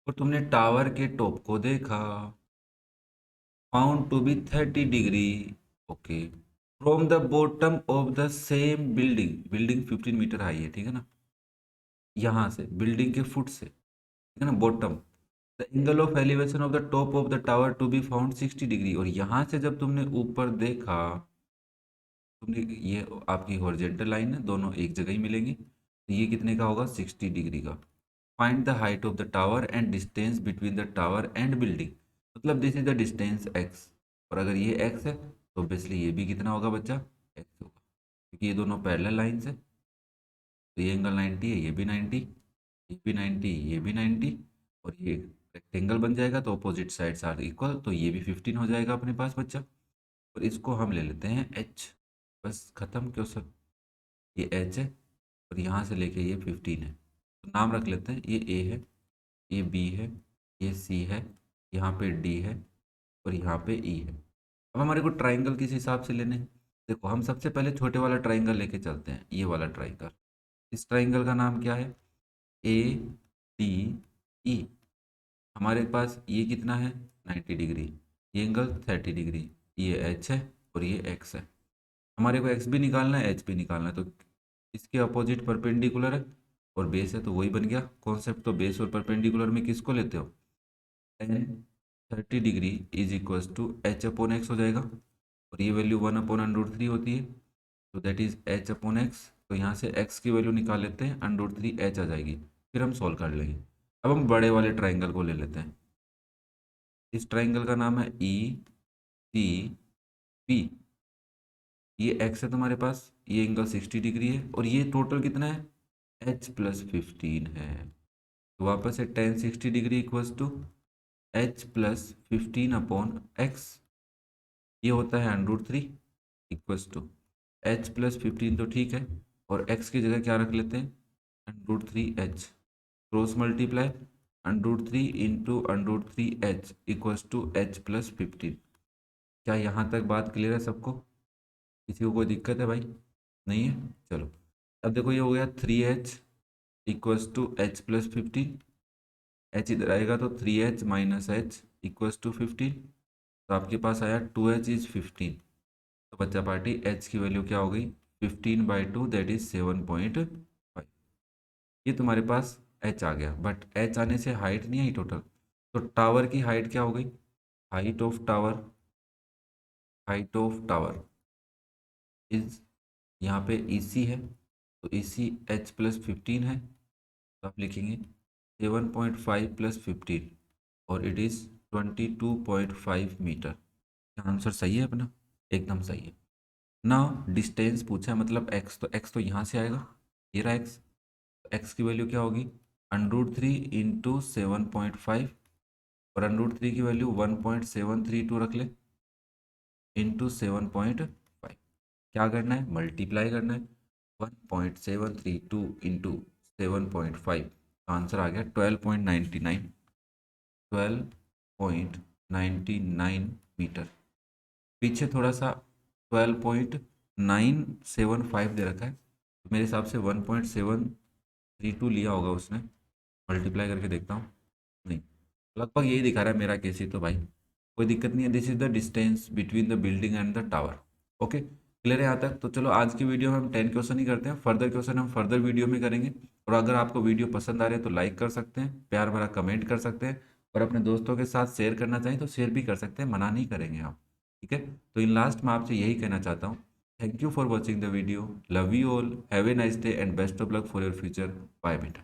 और तुमने टावर के टॉप को देखा, found to be 30 degree, okay, from the bottom of the same building, building 15 meter high है, ठीक है ना, यहाँ से बिल्डिंग के फुट से, ठीक है ना, bottom, the angle of elevation of the top of the tower to be found 60 degree, और यहाँ से जब तुमने ऊपर देखा, तुमने ये आपकी हॉरिजेंटल लाइन है, दोनों एक जगह ही मिलेंगी, तो ये कितने का होगा, 60 डिग्री का। Find the height of the tower and distance between the tower and building, मतलब this is the distance x, और अगर ये एक्स है तो ऑब्वियसली ये भी कितना होगा बच्चा, एक्स होगा, क्योंकि ये दोनों पैरेलल लाइंस है। तो ये एंगल 90 है, ये भी 90, ये भी 90, ये भी 90, और ये रेक्टेंगल बन जाएगा तो अपोजिट साइड्स आर इक्वल, तो ये भी 15 हो जाएगा अपने पास बच्चा। और इसको हम ले लेते हैं एच, बस खत्म क्वेश्चन, ये एच है और यहाँ से लेके ये 15 है, तो नाम रख लेते हैं, ये ए है, ये बी है, ये सी है, यहाँ पे डी है और यहाँ पे ई है। अब हमारे को ट्राइंगल किस हिसाब से लेने हैं, देखो हम सबसे पहले छोटे वाला ट्राइंगल लेके चलते हैं, ये वाला ट्राइंगल। इस ट्राइंगल का नाम क्या है, ए डी ई। हमारे पास ये कितना है, 90 डिग्री, ये एंगल 30 डिग्री, ये एच है और ये एक्स है। हमारे को एक्स भी निकालना है, एच भी निकालना है, तो इसके अपोजिट परपेंडिकुलर है और बेस है, तो वही बन गया कॉन्सेप्ट। तो बेस और परपेंडिकुलर में किसको लेते हो, tan 30 degree is equals to H upon X हो जाएगा, और ये वैल्यू 1/√3 होती है, तो that is H upon X. तो यहाँ से एक्स की वैल्यू निकाल लेते हैं, √3 एच आ जाएगी, फिर हम सॉल्व कर लेंगे। अब हम बड़े वाले ट्राइंगल को ले लेते हैं, इस ट्राइंगल का नाम है ई सी पी। ये एक्स है तुम्हारे पास, ये एंगल 60 डिग्री है, और ये टोटल कितना है, h + 15 है। तो वापस से tan 60 degree equals to h + 15 upon X, ये होता है √3 इक्वल्स टू h + 15, तो ठीक है, और x की जगह क्या रख लेते हैं, √3h, cross multiply, √3 into √3h equals to h + 15। क्या यहाँ तक बात क्लियर है सबको, किसी को कोई दिक्कत है भाई, नहीं है, चलो। अब देखो ये हो गया 3h equals to h + 15, h इधर आएगा तो 3h - h इक्वल्स टू 15, तो आपके पास आया 2h इज 15। तो बच्चा पार्टी h की वैल्यू क्या हो गई, 15/2 दैट इज 7.5। ये तुम्हारे पास h आ गया, बट h आने से हाइट नहीं आई टोटल, तो टावर की हाइट क्या हो गई, height of tower, height of tower is, यहाँ पे EC है, तो EC h + 15 है, तो आप लिखेंगे 7.5 + 15 और इट इज़ 22.5 मीटर। आंसर सही है अपना, एकदम सही है ना। डिस्टेंस पूछा है मतलब एक्स, तो एक्स तो यहाँ से आएगा, ये रहा एक्स, तो एक्स की वैल्यू क्या होगी, √3 इंटू 7.5, और √3 की वैल्यू 1.732 रख ले, इंटू 7.5, क्या करना है, मल्टीप्लाई करना है, 1.732 इंटू 7.5, आंसर आ गया 12.99। 12.99 मीटर। पीछे थोड़ा सा 12.975 दे रखा है, तो मेरे हिसाब से 1.732 लिया होगा उसने। मल्टीप्लाई करके देखता हूँ। नहीं, लगभग यही दिखा रहा है मेरा केस ही, तो भाई कोई दिक्कत नहीं है। This is the distance between the building and the tower. Okay, clear है यहाँ तक? तो चलो आज की वीडियो में हम 10 क्वेश्चन ही करते हैं, फर्दर क्वेश्चन हम फर्दर वीडियो में करेंगे। और अगर आपको वीडियो पसंद आ रही है तो लाइक कर सकते हैं, प्यार भरा कमेंट कर सकते हैं, और अपने दोस्तों के साथ शेयर करना चाहें तो शेयर भी कर सकते हैं, मना नहीं करेंगे आप। ठीक है, तो इन लास्ट में आपसे यही कहना चाहता हूँ, thank you for watching the video, love you all, have a nice day and best of luck for your future, bye बेटा।